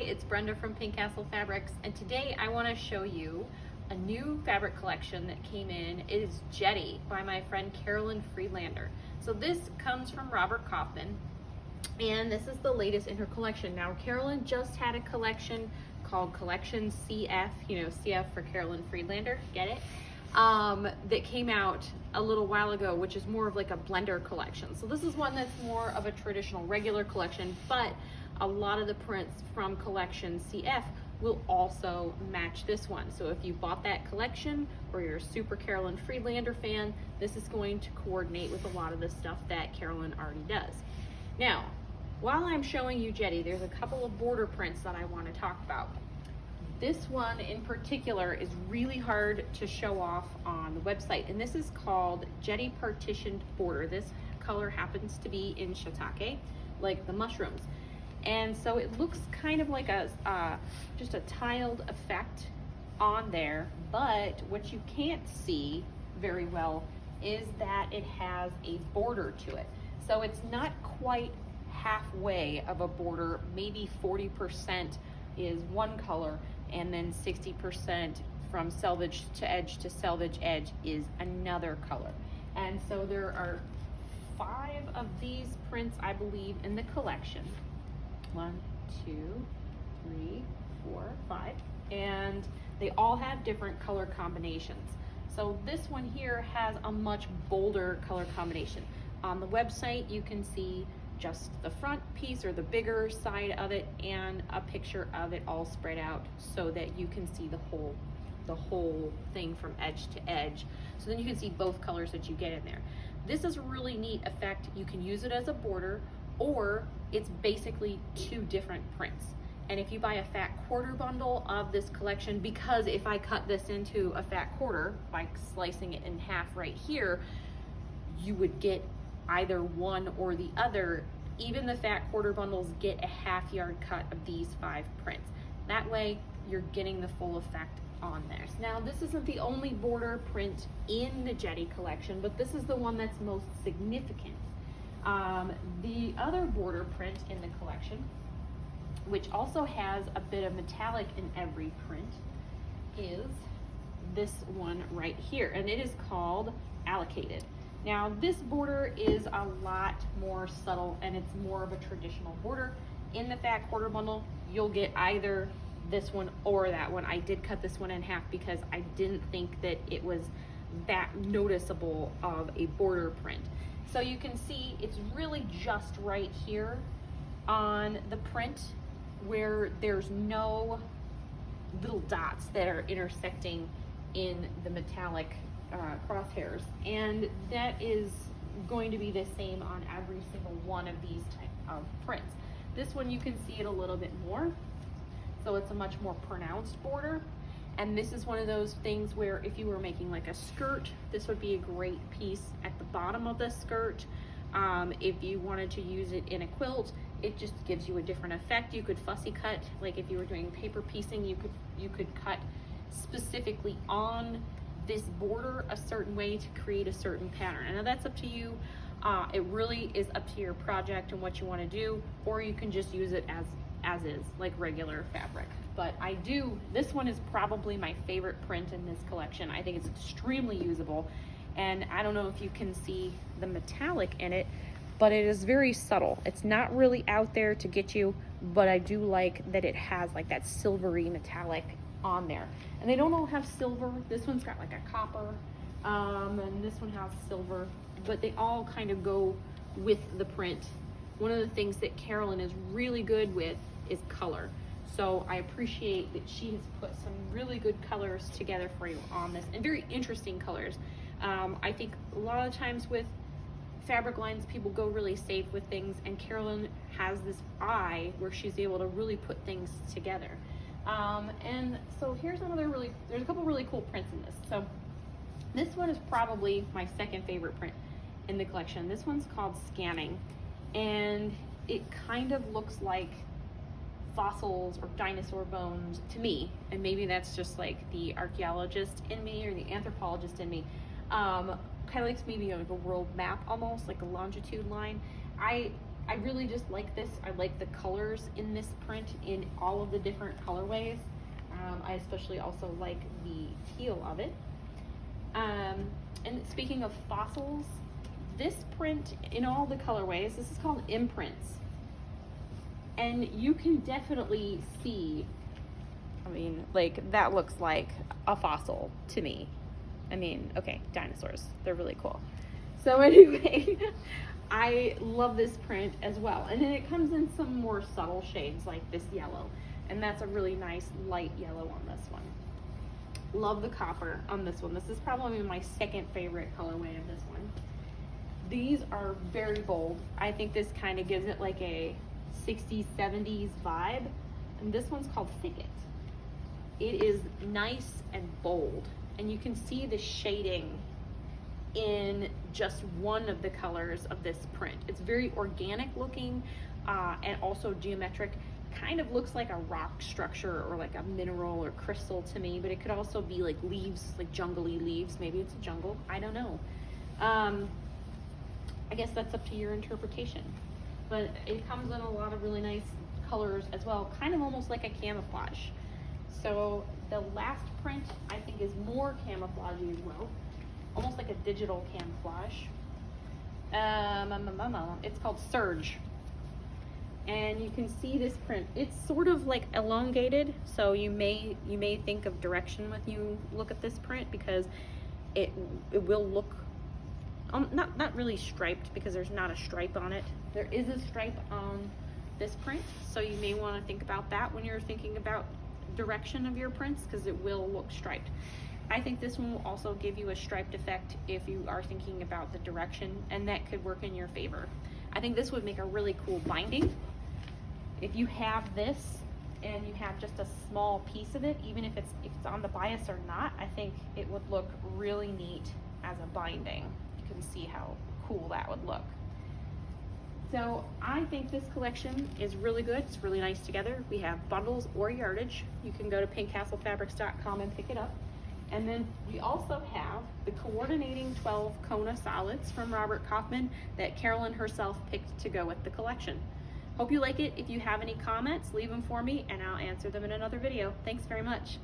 it's Brenda from Pink Castle Fabrics, and today I want to show you a new fabric collection that came in. It is Jetty by my friend Carolyn Friedlander. So this comes from Robert Kaufman, and this is the latest in her collection. Now, Carolyn just had a collection called Collection CF, CF for Carolyn Friedlander, get it? That came out a little while ago, which is more of like a blender collection. So this is one that's more of a traditional regular collection, but a lot of the prints from Collection CF will also match this one. So if you bought that collection or you're a super Carolyn Friedlander fan, this is going to coordinate with a lot of the stuff that Carolyn already does. Now, while I'm showing you Jetty, there's a couple of border prints that I want to talk about. This one in particular is really hard to show off on the website, and this is called Jetty Partitioned Border. This color happens to be in shiitake, like the mushrooms. And so it looks kind of like just a tiled effect on there, but what you can't see very well is that it has a border to it. So it's not quite halfway of a border, maybe 40% is one color, and then 60% from selvage to selvage edge is another color. And so there are 5 of these prints, I believe, in the collection. 1, 2, 3, 4, 5, and they all have different color combinations. So this one here has a much bolder color combination. On the website, you can see just the front piece or the bigger side of it and a picture of it all spread out so that you can see the whole thing from edge to edge. So then you can see both colors that you get in there. This is a really neat effect. You can use it as a border, or it's basically 2 different prints. And if you buy a fat quarter bundle of this collection, because if I cut this into a fat quarter by slicing it in half right here, you would get either one or the other. Even the fat quarter bundles get a half yard cut of these 5 prints. That way you're getting the full effect on there. Now, this isn't the only border print in the Jetty collection, but this is the one that's most significant. The other border print in the collection, which also has a bit of metallic in every print, is this one right here, and it is called Allocated. Now, this border is a lot more subtle, and it's more of a traditional border. In the fat quarter bundle, you'll get either this one or that one. I did cut this one in half because I didn't think that it was that noticeable of a border print. So you can see it's really just right here on the print where there's no little dots that are intersecting in the metallic crosshairs, and that is going to be the same on every single one of these type of prints. This one you can see it a little bit more, so it's a much more pronounced border. And this is one of those things where if you were making like a skirt, this would be a great piece at the bottom of the skirt. If you wanted to use it in a quilt, it just gives you a different effect. You could fussy cut, like if you were doing paper piecing, you could cut specifically on this border a certain way to create a certain pattern. And now that's up to you. It really is up to your project and what you want to do, or you can just use it as is, like regular fabric. But this one is probably my favorite print in this collection. I think it's extremely usable, and I don't know if you can see the metallic in it, but it is very subtle. It's not really out there to get you, but I do like that it has like that silvery metallic on there. And they don't all have silver. This one's got like a copper, and this one has silver, but they all kind of go with the print. One of the things that Carolyn is really good with is color. So I appreciate that she has put some really good colors together for you on this, and very interesting colors. I think a lot of times with fabric lines, people go really safe with things, and Carolyn has this eye where she's able to really put things together. And so there's a couple really cool prints in this. So this one is probably my second favorite print in the collection. This one's called Scanning, and it kind of looks like fossils or dinosaur bones to me, and maybe that's just like the archaeologist in me or the anthropologist in me. Kind of like maybe like a world map, almost like a longitude line. I I really just like this. I like the colors in this print in all of the different colorways. I especially also like the teal of it. And speaking of fossils, this print in all the colorways, this is called imprints. And you can definitely see, I mean, like that looks like a fossil to me. I mean, okay, dinosaurs, they're really cool. So anyway, I love this print as well. And then it comes in some more subtle shades like this yellow. And that's a really nice light yellow on this one. Love the copper on this one. This is probably my second favorite colorway of this one. These are very bold. I think this kind of gives it like a 60s, 70s vibe. And this one's called Thicket. It is nice and bold. And you can see the shading in just one of the colors of this print. It's very organic looking and also geometric. Kind of looks like a rock structure or like a mineral or crystal to me, but it could also be like leaves, like jungly leaves. Maybe it's a jungle, I don't know. I guess that's up to your interpretation. But it comes in a lot of really nice colors as well, kind of almost like a camouflage. So the last print I think is more camouflagey as well, almost like a digital camouflage. It's called Surge. And you can see this print. It's sort of like elongated, so you may think of direction when you look at this print, because it will look not really striped, because there's not a stripe on it. There is a stripe on this print, so you may want to think about that when you're thinking about direction of your prints, because it will look striped. I think this one will also give you a striped effect if you are thinking about the direction, and that could work in your favor. I think this would make a really cool binding. If you have this and you have just a small piece of it, even if it's on the bias or not, I think it would look really neat as a binding. You can see how cool that would look. So I think this collection is really good. It's really nice together. We have bundles or yardage. You can go to pinkcastlefabrics.com and pick it up. And then we also have the coordinating 12 Kona solids from Robert Kaufman that Carolyn herself picked to go with the collection. Hope you like it. If you have any comments, leave them for me and I'll answer them in another video. Thanks very much.